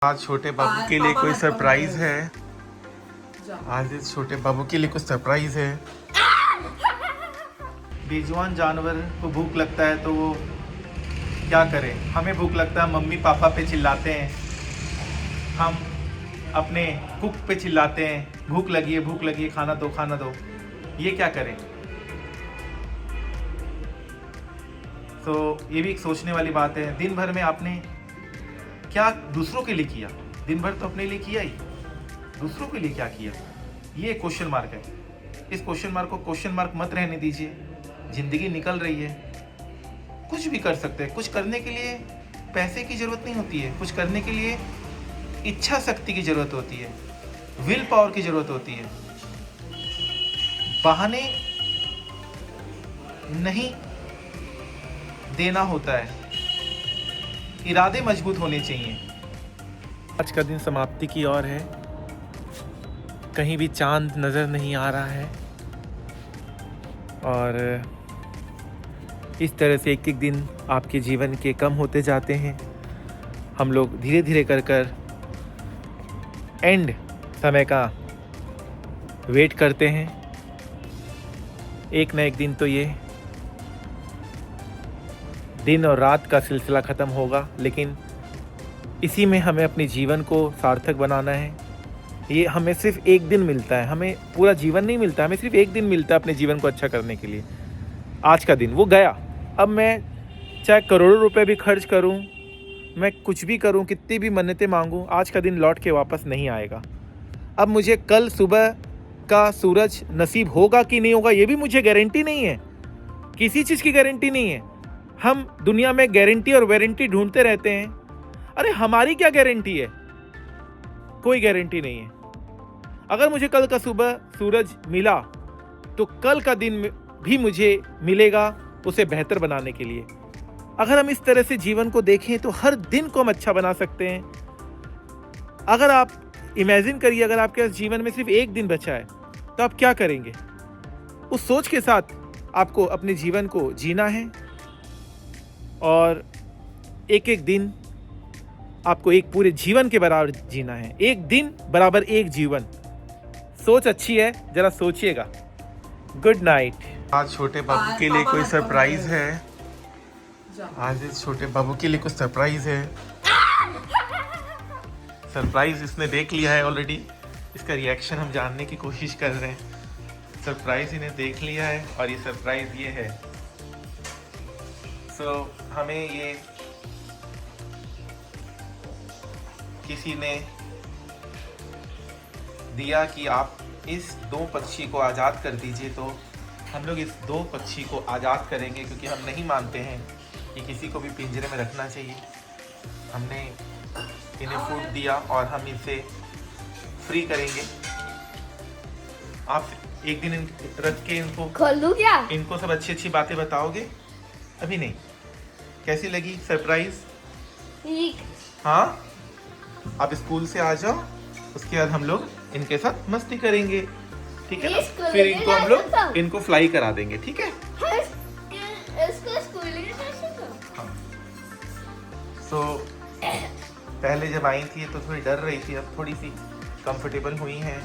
आज छोटे बाबू के लिए कोई सरप्राइज है। आज इस छोटे बाबू के लिए कुछ सरप्राइज है। बेजुबान जानवर को भूख लगता है तो वो क्या करे। हमें भूख लगता है, मम्मी पापा पे चिल्लाते हैं, हम अपने कुक पे चिल्लाते हैं, भूख लगी है खाना दो खाना दो। ये क्या करें। तो ये भी एक सोचने वाली बात है। दिन भर में आपने क्या दूसरों के लिए किया? दिन भर तो अपने लिए किया ही, दूसरों के लिए क्या किया? ये क्वेश्चन मार्क है। इस क्वेश्चन मार्क को क्वेश्चन मार्क मत रहने दीजिए। जिंदगी निकल रही है, कुछ भी कर सकते हैं। कुछ करने के लिए पैसे की जरूरत नहीं होती है, कुछ करने के लिए इच्छा शक्ति की जरूरत होती है, विल पावर की जरूरत होती है। बहाने नहीं देना होता है, इरादे मजबूत होने चाहिए। आज का दिन समाप्ति की ओर है, कहीं भी चांद नज़र नहीं आ रहा है और इस तरह से एक एक दिन आपके जीवन के कम होते जाते हैं। हम लोग धीरे धीरे कर एंड समय का वेट करते हैं। एक न एक दिन तो ये दिन और रात का सिलसिला ख़त्म होगा, लेकिन इसी में हमें अपने जीवन को सार्थक बनाना है। ये हमें सिर्फ एक दिन मिलता है, हमें पूरा जीवन नहीं मिलता, हमें सिर्फ एक दिन मिलता है अपने जीवन को अच्छा करने के लिए। आज का दिन वो गया। अब मैं चाहे करोड़ों रुपए भी खर्च करूं, मैं कुछ भी करूं, कितनी भी मन्नतें मांगूं, आज का दिन लौट के वापस नहीं आएगा। अब मुझे कल सुबह का सूरज नसीब होगा कि नहीं होगा, ये भी मुझे गारंटी नहीं है। किसी चीज़ की गारंटी नहीं है। हम दुनिया में गारंटी और वारंटी ढूंढते रहते हैं। अरे हमारी क्या गारंटी है? कोई गारंटी नहीं है। अगर मुझे कल का सुबह सूरज मिला तो कल का दिन भी मुझे मिलेगा उसे बेहतर बनाने के लिए। अगर हम इस तरह से जीवन को देखें तो हर दिन को हम अच्छा बना सकते हैं। अगर आप इमेजिन करिए, अगर आपके पास जीवन में सिर्फ एक दिन बचा है तो आप क्या करेंगे? उस सोच के साथ आपको अपने जीवन को जीना है और एक एक दिन आपको एक पूरे जीवन के बराबर जीना है। एक दिन बराबर एक जीवन। सोच अच्छी है, जरा सोचिएगा। Good night. आज छोटे बाबू के लिए कोई सरप्राइज है। आज इस छोटे बाबू के लिए कुछ सरप्राइज है। सरप्राइज इसने देख लिया है ऑलरेडी। इसका रिएक्शन हम जानने की कोशिश कर रहे हैं। सरप्राइज इन्हें देख लिया है और ये सरप्राइज ये है। हमें ये किसी ने दिया कि आप इस दो पक्षी को आज़ाद कर दीजिए, तो हम लोग इस दो पक्षी को आज़ाद करेंगे, क्योंकि हम नहीं मानते हैं कि किसी को भी पिंजरे में रखना चाहिए। हमने इन्हें फूड दिया और हम इसे फ्री करेंगे। आप एक दिन रख के इनको खोल दूं क्या? इनको सब अच्छी अच्छी बातें बताओगे? अभी नहीं। कैसी लगी सरप्राइज? ठीक। हाँ, आप स्कूल से आ जाओ, उसके बाद हम लोग इनके साथ मस्ती करेंगे, ठीक है ना? फिर इनको हम लोग इनको फ्लाई करा देंगे, ठीक है? इसको स्कूल में कैसे करूं? हाँ। पहले जब आई थी तो थोड़ी डर रही थी, अब थोड़ी सी कंफर्टेबल हुई हैं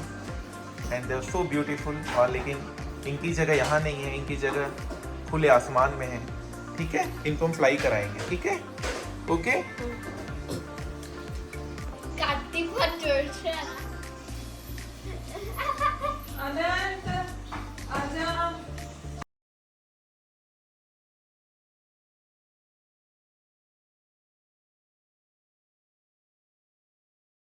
and they are so beautiful. और लेकिन इनकी जगह यहाँ नहीं है, इनकी जगह खुले आसमान में है, ठीक है? इनको हम फ्लाई कराएंगे, ठीक है? ओके? काटती बहुत जोर से।